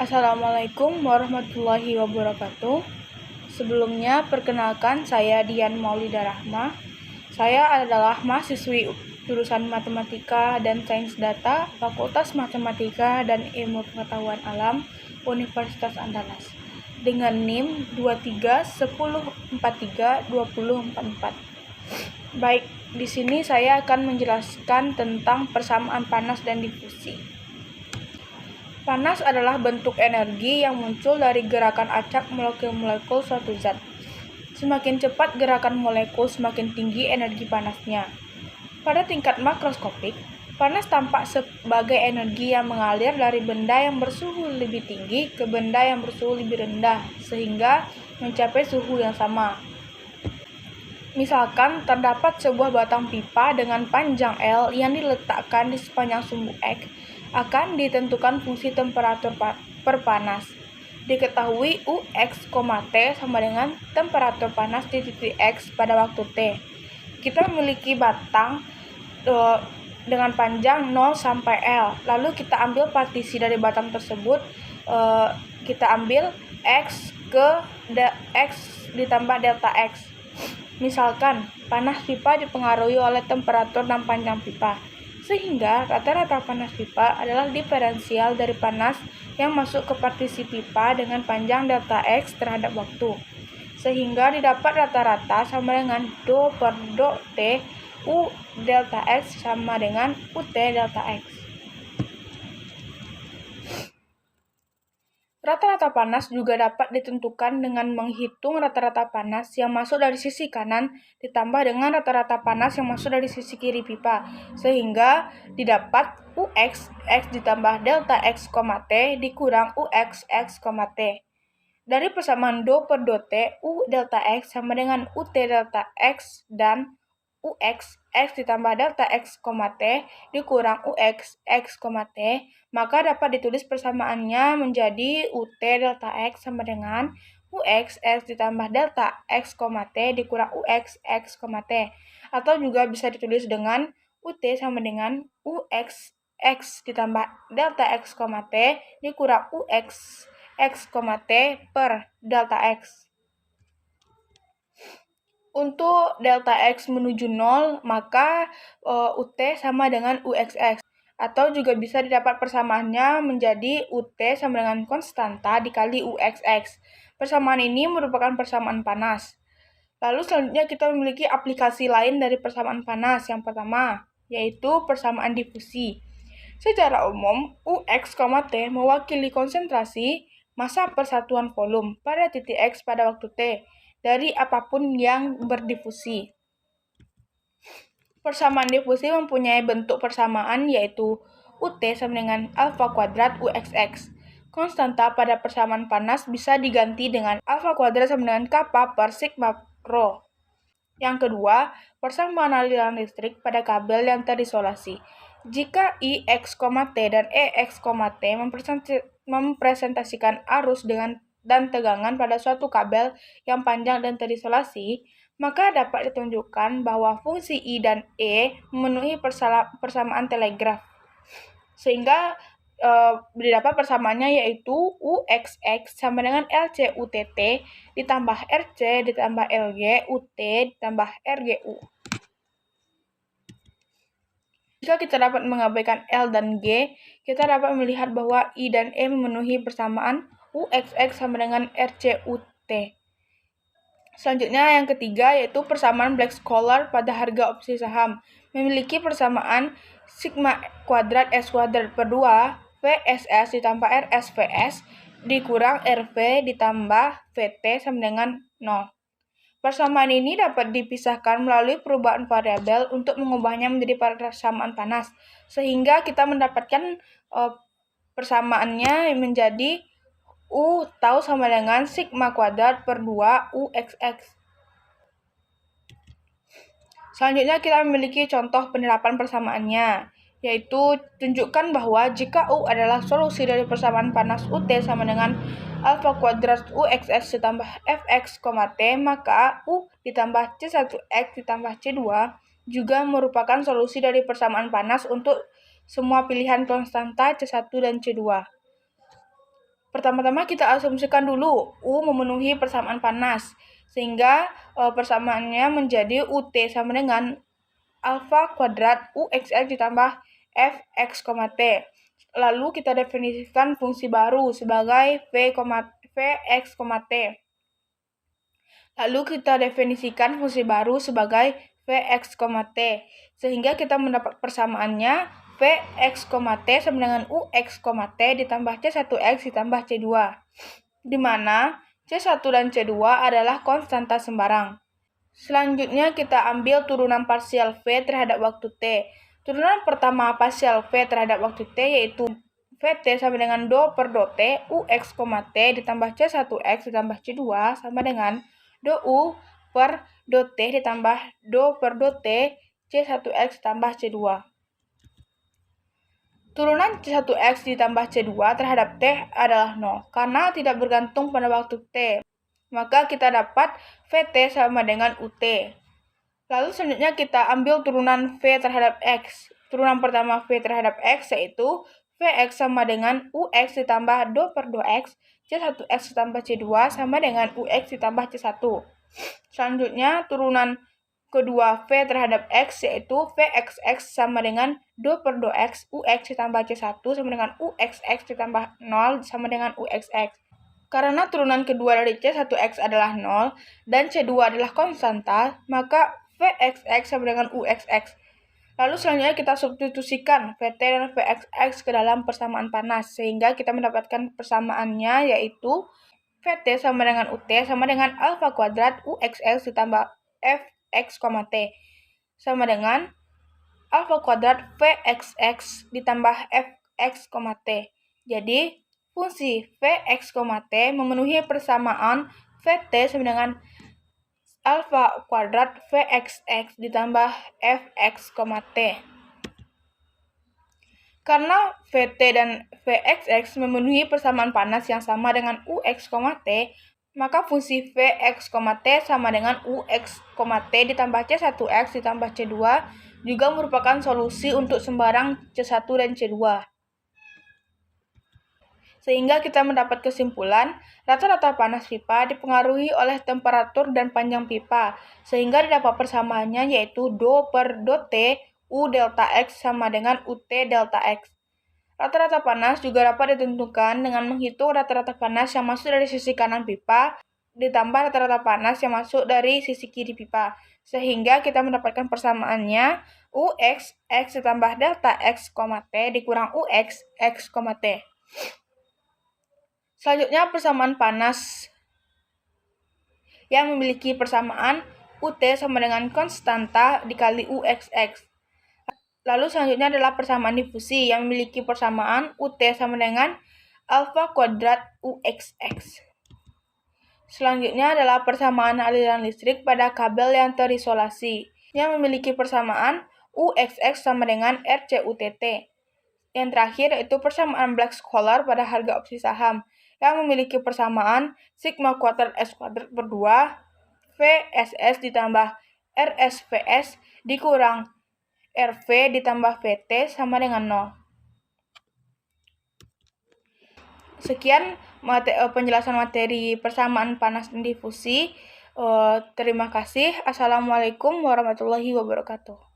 Assalamualaikum warahmatullahi wabarakatuh. Sebelumnya, perkenalkan saya Dian Maulida Rahma. Saya adalah mahasiswi jurusan Matematika dan Sains Data, Fakultas Matematika dan Ilmu Pengetahuan Alam, Universitas Andalas, dengan NIM 2310432044. Baik, di sini saya akan menjelaskan tentang persamaan panas dan difusi. Panas adalah bentuk energi yang muncul dari gerakan acak molekul-molekul suatu zat. Semakin cepat gerakan molekul, semakin tinggi energi panasnya. Pada tingkat makroskopik, panas tampak sebagai energi yang mengalir dari benda yang bersuhu lebih tinggi ke benda yang bersuhu lebih rendah, sehingga mencapai suhu yang sama. Misalkan, terdapat sebuah batang pipa dengan panjang L yang diletakkan di sepanjang sumbu X, akan ditentukan fungsi temperatur per panas. Diketahui Ux, T sama dengan temperatur panas di titik X pada waktu T. Kita memiliki batang dengan panjang 0 sampai L. Lalu kita ambil partisi dari batang tersebut, kita ambil X ke X ditambah delta X. Misalkan, panas pipa dipengaruhi oleh temperatur dan panjang pipa, sehingga rata-rata panas pipa adalah diferensial dari panas yang masuk ke partisi pipa dengan panjang delta X terhadap waktu, sehingga didapat rata-rata sama dengan Do per Do T, U delta X sama dengan UT delta X. Rata-rata panas juga dapat ditentukan dengan menghitung rata-rata panas yang masuk dari sisi kanan ditambah dengan rata-rata panas yang masuk dari sisi kiri pipa, sehingga didapat Ux X ditambah delta X, T dikurang Ux X, T. Dari persamaan Do per Do T, U delta X sama dengan UT delta X dan Ux X ditambah delta X, T dikurang Ux X, T, maka dapat ditulis persamaannya menjadi UT delta X sama dengan Ux X ditambah delta X, T dikurang Ux X, T, atau juga bisa ditulis dengan UT sama dengan Ux X ditambah delta X, T dikurang Ux X, T per delta X. Untuk delta X menuju 0, maka UT sama dengan UXX. Atau juga bisa didapat persamaannya menjadi UT sama dengan konstanta dikali UXX. Persamaan ini merupakan persamaan panas. Lalu selanjutnya kita memiliki aplikasi lain dari persamaan panas. Yang pertama, yaitu persamaan difusi. Secara umum, Ux, T mewakili konsentrasi massa persatuan volum pada titik X pada waktu T dari apapun yang berdifusi. Persamaan difusi mempunyai bentuk persamaan yaitu UT sama dengan alfa kuadrat UXX. Konstanta pada persamaan panas bisa diganti dengan alfa kuadrat sama dengan kappa per sigma rho. Yang kedua, persamaan aliran listrik pada kabel yang terisolasi. Jika IX, T dan EX, T mempresentasikan arus dan tegangan pada suatu kabel yang panjang dan terisolasi, maka dapat ditunjukkan bahwa fungsi I dan E memenuhi persamaan telegraf. Sehingga didapat persamaannya yaitu UXX sama dengan LC UTT ditambah RC ditambah LG UT ditambah RGU. Jika kita dapat mengabaikan L dan G, kita dapat melihat bahwa I dan E memenuhi persamaan UXX sama dengan RCUT. Selanjutnya yang ketiga yaitu persamaan Black-Scholar pada harga opsi saham. Memiliki persamaan sigma kuadrat S kuadrat per 2 VSS ditambah RSVS dikurang RV ditambah VT sama dengan 0. Persamaan ini dapat dipisahkan melalui perubahan variabel untuk mengubahnya menjadi persamaan panas, sehingga kita mendapatkan persamaannya menjadi U tau sama dengan sigma kuadrat per 2 UXX. Selanjutnya kita memiliki contoh penerapan persamaannya, yaitu tunjukkan bahwa jika U adalah solusi dari persamaan panas UT sama dengan alfa kuadrat UXX ditambah Fx, T, maka U ditambah C1X ditambah C2 juga merupakan solusi dari persamaan panas untuk semua pilihan konstanta C1 dan C2. Pertama-tama kita asumsikan dulu U memenuhi persamaan panas, sehingga persamaannya menjadi UT sama dengan alfa kuadrat UXX ditambah Fx, T. Lalu kita definisikan fungsi baru sebagai Vx, T. Lalu kita definisikan fungsi baru sebagai Vx, T. Sehingga kita mendapat persamaannya Vx, T sama dengan Ux, T ditambah C1x ditambah C2. Di mana C1 dan C2 adalah konstanta sembarang. Selanjutnya kita ambil turunan parsial V terhadap waktu T. Turunan pertama parsial V terhadap waktu T yaitu Vt sama dengan do per do T, Ux, T ditambah C1x ditambah C2 sama dengan do U per do T ditambah do per do T, C1x ditambah C2. Turunan C1x ditambah C2 terhadap T adalah 0, karena tidak bergantung pada waktu T. Maka kita dapat Vt sama dengan Ut. Lalu selanjutnya kita ambil turunan V terhadap X. Turunan pertama V terhadap X yaitu Vx sama dengan Ux ditambah do per do X, C1x ditambah C2 sama dengan Ux ditambah C1. Selanjutnya turunan kedua V terhadap X yaitu Vxx sama dengan do per do X, Ux ditambah C1 sama dengan Uxx ditambah 0 sama dengan Uxx. Karena turunan kedua dari C1x adalah 0 dan C2 adalah konstanta, maka Vxx sama dengan Uxx. Lalu selanjutnya kita substitusikan Vt dan Vxx ke dalam persamaan panas, sehingga kita mendapatkan persamaannya yaitu Vt sama dengan Ut sama dengan alfa kuadrat Uxx ditambah Fx, T sama dengan alfa kuadrat Vxx ditambah Fx, T. Jadi fungsi Vx, T memenuhi persamaan Vt sama dengan alfa kuadrat Vxx ditambah Fx, T. Karena Vt dan Vxx memenuhi persamaan panas yang sama dengan Ux, T, maka fungsi Vx, T sama dengan Ux, T ditambah C1x ditambah C2 juga merupakan solusi untuk sembarang C1 dan C2. Sehingga kita mendapat kesimpulan, rata-rata panas pipa dipengaruhi oleh temperatur dan panjang pipa, sehingga didapat persamaannya yaitu do per do T, U delta X sama dengan UT delta X. Rata-rata panas juga dapat ditentukan dengan menghitung rata-rata panas yang masuk dari sisi kanan pipa, ditambah rata-rata panas yang masuk dari sisi kiri pipa, sehingga kita mendapatkan persamaannya Ux X ditambah delta X, T dikurang Ux X, T. Selanjutnya persamaan panas yang memiliki persamaan Ut sama dengan konstanta dikali Uxx. Lalu selanjutnya adalah persamaan difusi yang memiliki persamaan Ut sama dengan alfa kuadrat Uxx. Selanjutnya adalah persamaan aliran listrik pada kabel yang terisolasi yang memiliki persamaan Uxx sama dengan RCUTT. Yang terakhir yaitu persamaan Black-Scholar pada harga opsi saham yang memiliki persamaan sigma kuadrat S kuadrat per 2 VSS ditambah RSVS dikurang RV ditambah VT sama dengan 0. Sekian penjelasan materi persamaan panas dan difusi. Terima kasih. Assalamualaikum warahmatullahi wabarakatuh.